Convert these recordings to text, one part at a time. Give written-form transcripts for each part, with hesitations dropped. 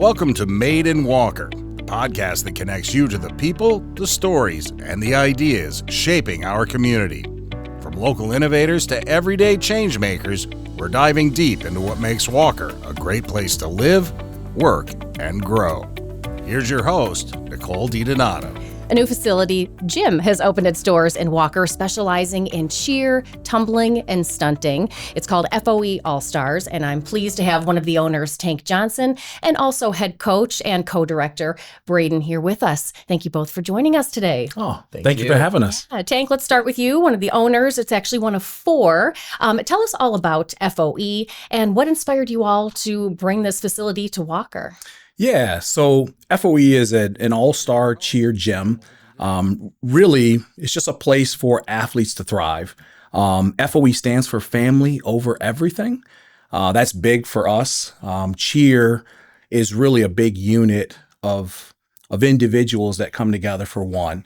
Welcome to Made in Walker, the podcast that connects you to the people, the stories, and the ideas shaping our community. From local innovators to everyday change makers, we're diving deep into what makes Walker a great place to live, work, and grow. Here's your host, Nicole DiDonato. A new facility, gym, has opened its doors in Walker, specializing in cheer, tumbling, and stunting. It's called FOE All-Stars, and I'm pleased to have one of the owners, Tank Johnson, and also head coach and co-director, Braden, here with us. Thank you both for joining us today. Oh, thank you for having us. Tank, let's start with you, one of the owners. It's actually one of four. Tell us all about FOE and what inspired you all to bring this facility to Walker. Yeah, so FOE is an all-star cheer gym. Really, it's just a place for athletes to thrive. FOE stands for family over everything. That's big for us. Cheer is really a big unit of individuals that come together for one.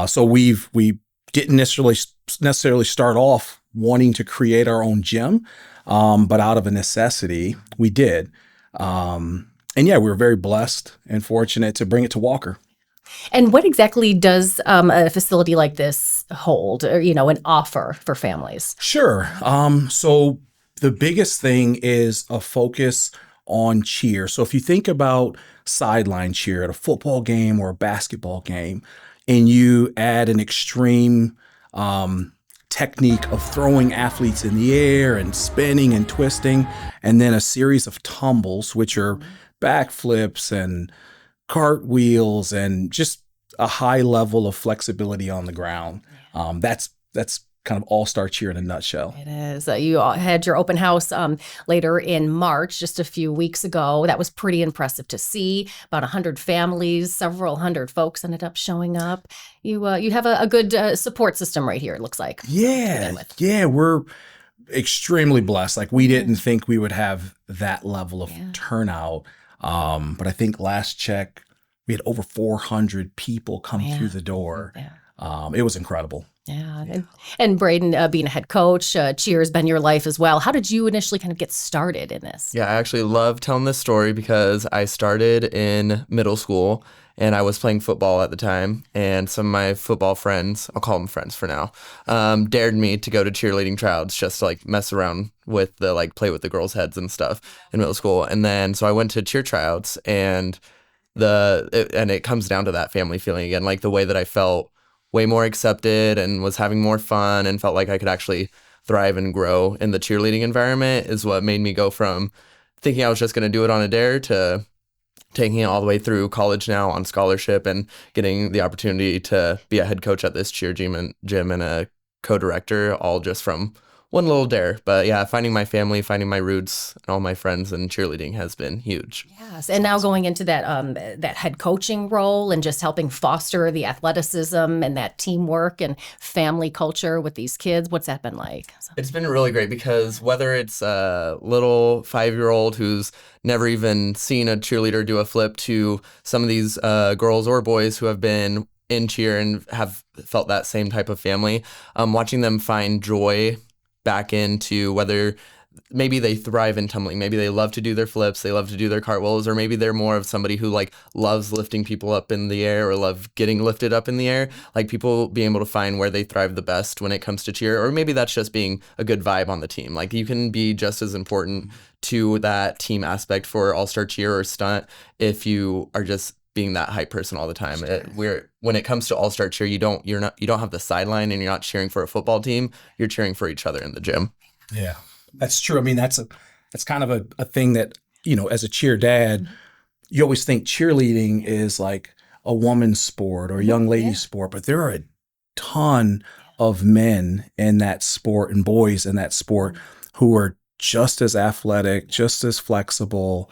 So we didn't necessarily start off wanting to create our own gym, but out of a necessity, we did. And yeah, we were very blessed and fortunate to bring it to Walker. And what exactly does a facility like this hold, or, an offer for families? Sure. So the biggest thing is a focus on cheer. So if you think about sideline cheer at a football game or a basketball game, and you add an extreme technique of throwing athletes in the air and spinning and twisting, and then a series of tumbles, which are backflips and cartwheels and just a high level of flexibility on the ground. That's kind of all-star cheer in a nutshell. It is. You all had your open house later in March, just a few weeks ago. That was pretty impressive to see. About 100 families, several hundred folks ended up showing up. You have a good support system right here, it looks like. Yeah, we're extremely blessed. Like, we didn't think we would have that level of turnout. But I think last check, we had over 400 people come through the door. It was incredible. Yeah. And Braden, being a head coach, cheer has been your life as well. How did you initially kind of get started in this? Yeah, I actually love telling this story because I started in middle school and I was playing football at the time. And some of my football friends, I'll call them friends for now, dared me to go to cheerleading tryouts just to mess around with play with the girls' heads and stuff in middle school. And then so I went to cheer tryouts, and it comes down to that family feeling again, like the way that I felt way more accepted and was having more fun and felt like I could actually thrive and grow in the cheerleading environment is what made me go from thinking I was just going to do it on a dare to taking it all the way through college now on scholarship and getting the opportunity to be a head coach at this cheer gym and a co-director, all just from one little dare. But yeah, finding my family, finding my roots, and all my friends in cheerleading has been huge. Yes, and now going into that head coaching role and just helping foster the athleticism and that teamwork and family culture with these kids, what's that been like? It's been really great because whether it's a little 5-year-old who's never even seen a cheerleader do a flip to some of these girls or boys who have been in cheer and have felt that same type of family, watching them find joy back into whether maybe they thrive in tumbling, maybe they love to do their flips, they love to do their cartwheels, or maybe they're more of somebody who loves lifting people up in the air or love getting lifted up in the air. People being able to find where they thrive the best when it comes to cheer, or maybe that's just being a good vibe on the team. You can be just as important to that team aspect for all-star cheer or stunt if you are just being that hype person all the time. Sure. When it comes to all-star cheer, you don't have the sideline and you're not cheering for a football team. You're cheering for each other in the gym. Yeah, that's true. I mean, that's kind of a thing that, as a cheer dad, you always think cheerleading is like a woman's sport or a young lady's sport, but there are a ton of men in that sport and boys in that sport who are just as athletic, just as flexible.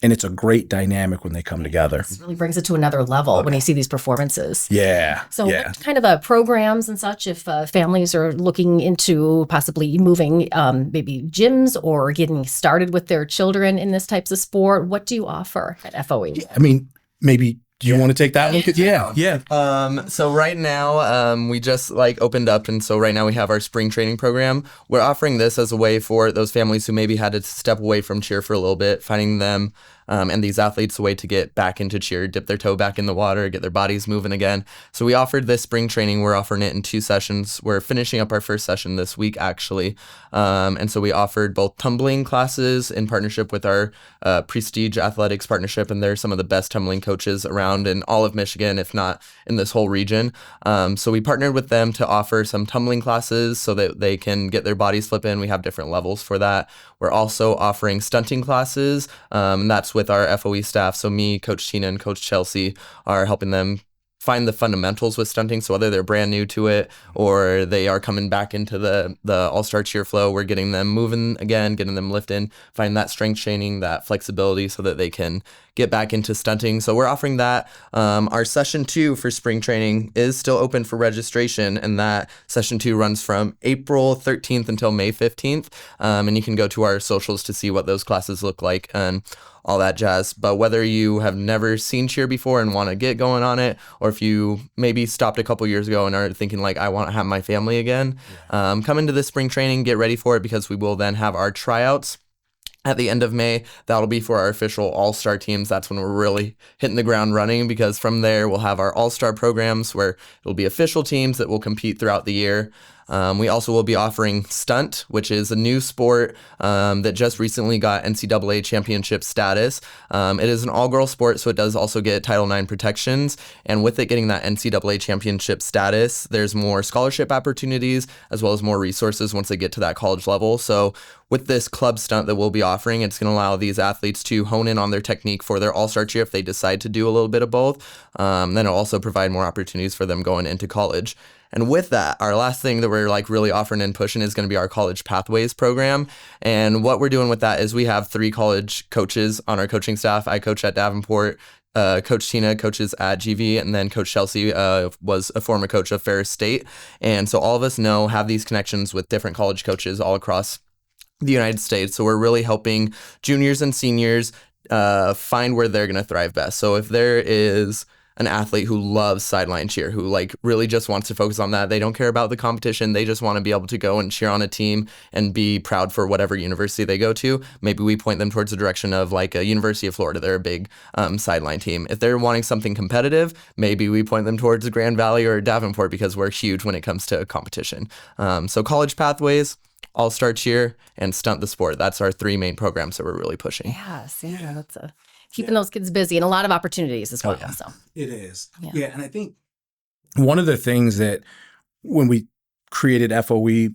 And it's a great dynamic when they come together. This really brings it to another level when you see these performances. Yeah. So what kind of programs and such, if families are looking into possibly moving maybe gyms or getting started with their children in this types of sport, what do you offer at FOE? I mean, maybe do you want to take that one? Yeah. So right now, we just opened up, and so right now we have our spring training program. We're offering this as a way for those families who maybe had to step away from cheer for a little bit, finding them and these athletes a way to get back into cheer, dip their toe back in the water, get their bodies moving again. So we offered this spring training. We're offering it in 2 sessions. We're finishing up our first session this week, actually. And so we offered both tumbling classes in partnership with our Prestige Athletics partnership, and they're some of the best tumbling coaches around in all of Michigan, if not in this whole region. So we partnered with them to offer some tumbling classes so that they can get their bodies flipping. We have different levels for that. We're also offering stunting classes, and that's with our FOE staff. So me, Coach Tina, and Coach Chelsea are helping them find the fundamentals with stunting. So whether they're brand new to it or they are coming back into the all-star cheer flow, we're getting them moving again, getting them lifting, find that strength training, that flexibility so that they can get back into stunting. So we're offering that. Our session 2 for spring training is still open for registration, and that session 2 runs from April 13th until May 15th. And you can go to our socials to see what those classes look like and all that jazz. But whether you have never seen cheer before and want to get going on it, or if you maybe stopped a couple years ago and are thinking like, I want to have my family again, come into this spring training, get ready for it, because we will then have our tryouts at the end of May. That'll be for our official all-star teams. That's when we're really hitting the ground running, because from there we'll have our all-star programs where it'll be official teams that will compete throughout the year. We also will be offering stunt, which is a new sport that just recently got NCAA championship status. It is an all-girl sport, so it does also get Title IX protections. And with it getting that NCAA championship status, there's more scholarship opportunities as well as more resources once they get to that college level. So with this club stunt that we'll be offering, it's going to allow these athletes to hone in on their technique for their all-star cheer if they decide to do a little bit of both. Then it'll also provide more opportunities for them going into college. And with that, our last thing that we're like really offering and pushing is going to be our college pathways program. And what we're doing with that is we have 3 college coaches on our coaching staff. I coach at Davenport. Coach Tina coaches at GV, and then Coach Chelsea was a former coach of Ferris State. And so all of us have these connections with different college coaches all across the United States. So we're really helping juniors and seniors find where they're going to thrive best. So if there is an athlete who loves sideline cheer, who like really just wants to focus on that, they don't care about the competition, they just want to be able to go and cheer on a team and be proud for whatever university they go to, maybe we point them towards the direction of like a University of Florida. They're a big sideline team. If they're wanting something competitive, maybe we point them towards Grand Valley or Davenport, because we're huge when it comes to competition. So college pathways, all-star cheer, and stunt the sport. That's our 3 main programs that we're really pushing. Yes, yeah, that's keeping those kids busy and a lot of opportunities as well. So it is. Yeah. And I think one of the things that when we created FOE, we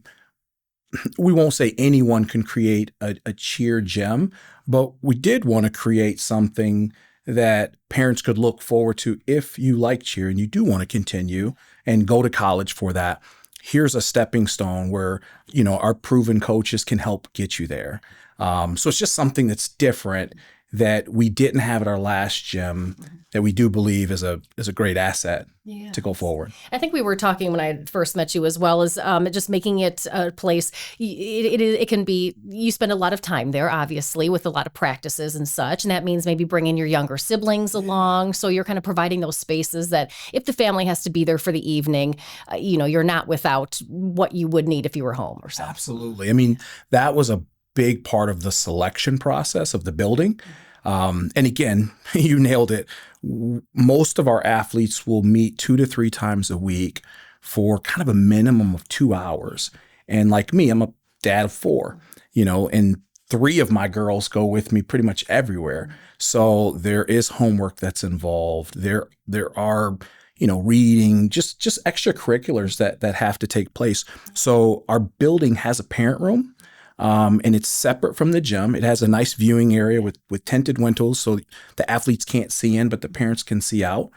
won't say anyone can create a cheer gym, but we did want to create something that parents could look forward to if you like cheer and you do want to continue and go to college for that. Here's a stepping stone where, our proven coaches can help get you there. So it's just something that's different that we didn't have at our last gym that we do believe is a great asset to go forward. I think we were talking when I first met you as well as just making it a place. It can be, you spend a lot of time there, obviously, with a lot of practices and such. And that means maybe bringing your younger siblings along. So you're kind of providing those spaces that if the family has to be there for the evening, you're not without what you would need if you were home or something. Absolutely. I mean, that was a big part of the selection process of the building. And again, you nailed it. Most of our athletes will meet 2 to 3 times a week for kind of a minimum of 2 hours. And like me, I'm a dad of 4, and 3 of my girls go with me pretty much everywhere. So there is homework that's involved. There are, reading, just extracurriculars that have to take place. So our building has a parent room. And it's separate from the gym. It has a nice viewing area with tinted windows so the athletes can't see in, but the parents can see out.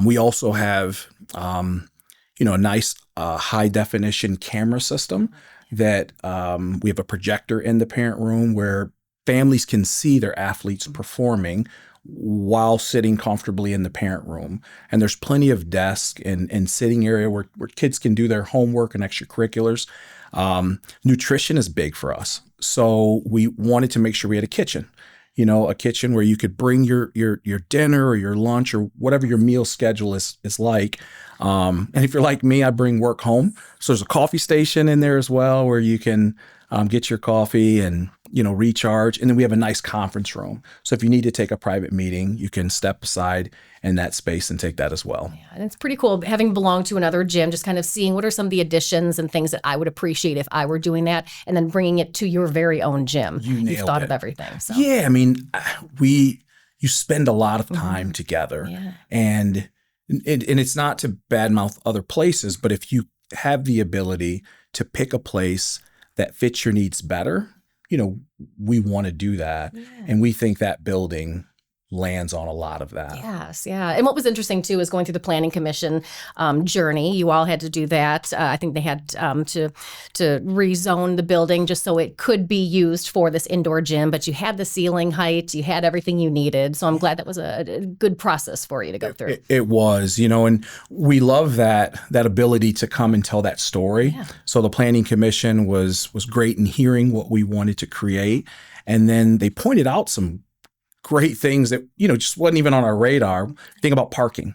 We also have, a nice high definition camera system that we have a projector in the parent room where families can see their athletes performing while sitting comfortably in the parent room. And there's plenty of desks and sitting area where kids can do their homework and extracurriculars. Nutrition is big for us. So we wanted to make sure we had a kitchen, a kitchen where you could bring your dinner or your lunch or whatever your meal schedule is like. And if you're like me, I bring work home. So there's a coffee station in there as well where you can get your coffee and, recharge. And then we have a nice conference room. So if you need to take a private meeting, you can step aside in that space and take that as well. Yeah, and it's pretty cool having belonged to another gym, just kind of seeing what are some of the additions and things that I would appreciate if I were doing that, and then bringing it to your very own gym. You've thought of everything. So. Yeah, I mean, you spend a lot of time together, and it's not to badmouth other places, but if you have the ability to pick a place that fits your needs better, we want to do that. Yeah. And we think that building lands on a lot of that. Yes, yeah. And what was interesting too is going through the planning commission journey. You all had to do that. I think they had to rezone the building just so it could be used for this indoor gym. But you had the ceiling height, you had everything you needed. So I'm glad that was a good process for you to go through. It was, and we love that ability to come and tell that story. Yeah. So the planning commission was great in hearing what we wanted to create, and then they pointed out some great things that, just wasn't even on our radar. Think about parking.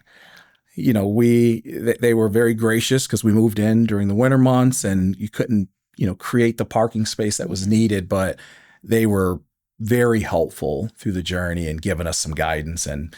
They were very gracious because we moved in during the winter months and you couldn't, create the parking space that was needed, but they were very helpful through the journey and giving us some guidance. And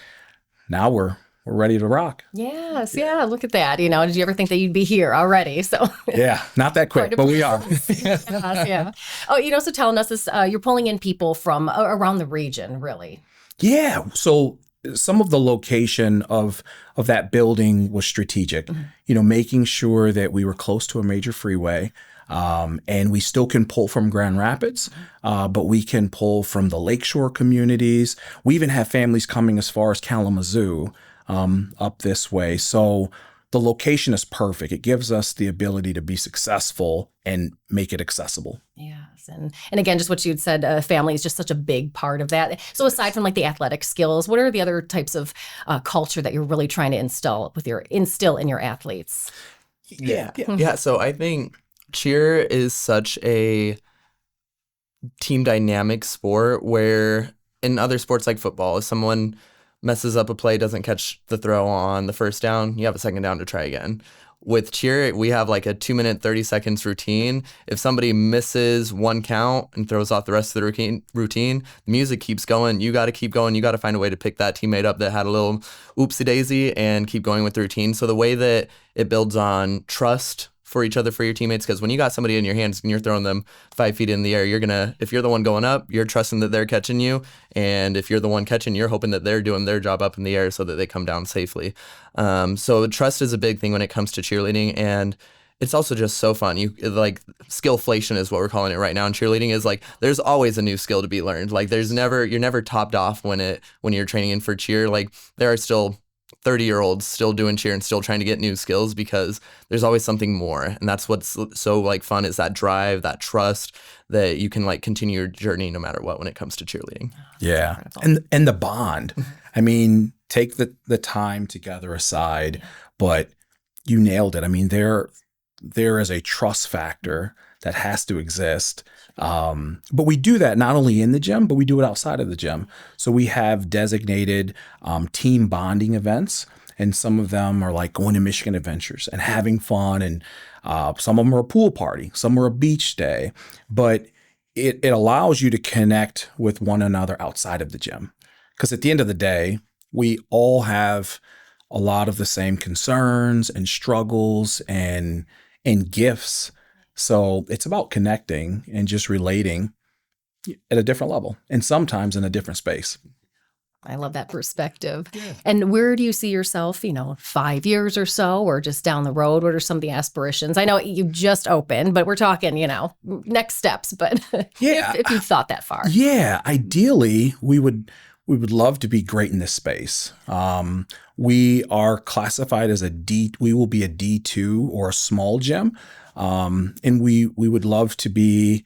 now we're ready to rock. Yes. Yeah. Look at that. Did you ever think that you'd be here already? So yeah, not that quick, but we are. Yeah. Oh, so telling us this, you're pulling in people from around the region, really. Yeah. So some of the location of that building was strategic, making sure that we were close to a major freeway. And we still can pull from Grand Rapids, but we can pull from the lakeshore communities. We even have families coming as far as Kalamazoo, up this way. So the location is perfect. It gives us the ability to be successful and make it accessible. Yes. And again, just what you'd said, family is just such a big part of that. So aside from like the athletic skills, what are the other types of culture that you're really trying to instill in your athletes? Yeah. So I think cheer is such a team dynamic sport where in other sports like football, if someone messes up a play, doesn't catch the throw on the first down, you have a second down to try again. With cheer, we have like a 2-minute, 30 seconds routine. If somebody misses one count and throws off the rest of the routine, the music keeps going. You got to keep going. You got to find a way to pick that teammate up that had a little oopsie daisy and keep going with the routine. So the way that it builds on trust for each other, for your teammates, because when you got somebody in your hands and you're throwing them 5 feet in the air, if you're the one going up, you're trusting that they're catching you. And if you're the one catching, you're hoping that they're doing their job up in the air so that they come down safely. So trust is a big thing when it comes to cheerleading. And it's also just so fun. Skillflation is what we're calling it right now. And cheerleading is there's always a new skill to be learned. You're never topped off when you're training in for cheer. There are still 30-year-olds still doing cheer and still trying to get new skills because there's always something more. And that's what's so fun is that drive, that trust that you can continue your journey no matter what when it comes to cheerleading. Yeah. And the bond. I mean, take the time together aside, but you nailed it. I mean, there is a trust factor that has to exist. But we do that not only in the gym, but we do it outside of the gym. So we have designated team bonding events, and some of them are like going to Michigan Adventures and having fun. And some of them are a pool party, some are a beach day, but it allows you to connect with one another outside of the gym. Because at the end of the day, we all have a lot of the same concerns and struggles and gifts. So it's about connecting and just relating at a different level and sometimes in a different space. I love that perspective. Yeah. And where do you see yourself, 5 years or so, or just down the road? What are some of the aspirations? I know you just opened, but we're talking, next steps. But yeah, if you've thought that far. Yeah, ideally, we would love to be great in this space. We are classified as we will be a D2 or a small gym. And we would love to be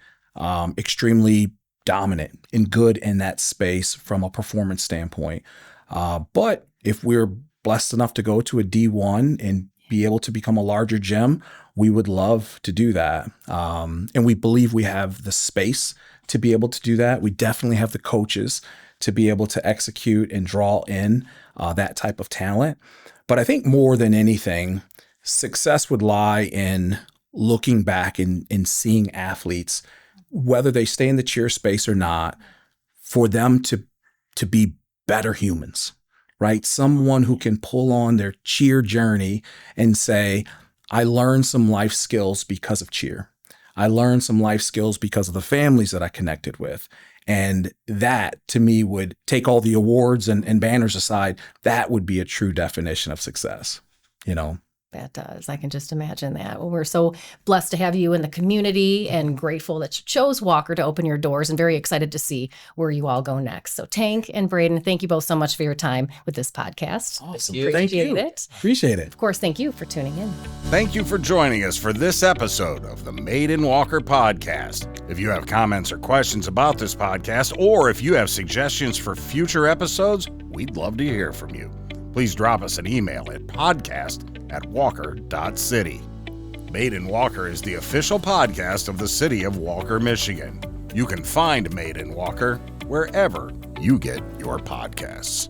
extremely dominant and good in that space from a performance standpoint. But if we're blessed enough to go to a D1 and be able to become a larger gym, we would love to do that. And we believe we have the space to be able to do that. We definitely have the coaches to be able to execute and draw in that type of talent. But I think more than anything, success would lie in looking back and seeing athletes, whether they stay in the cheer space or not, for them to be better humans, right? Someone who can pull on their cheer journey and say, I learned some life skills because of cheer. I learned some life skills because of the families that I connected with. And that, to me, would take all the awards and banners aside, that would be a true definition of success, you know? That does. I can just imagine that. Well, we're so blessed to have you in the community and grateful that you chose Walker to open your doors, and very excited to see where you all go next. So Tank and Braden, thank you both so much for your time with this podcast. Awesome. Thank you. Appreciate it. Of course, thank you for tuning in. Thank you for joining us for this episode of the Made in Walker podcast. If you have comments or questions about this podcast, or if you have suggestions for future episodes, we'd love to hear from you. Please drop us an email at podcast@walker.city. Made in Walker is the official podcast of the city of Walker, Michigan. You can find Made in Walker wherever you get your podcasts.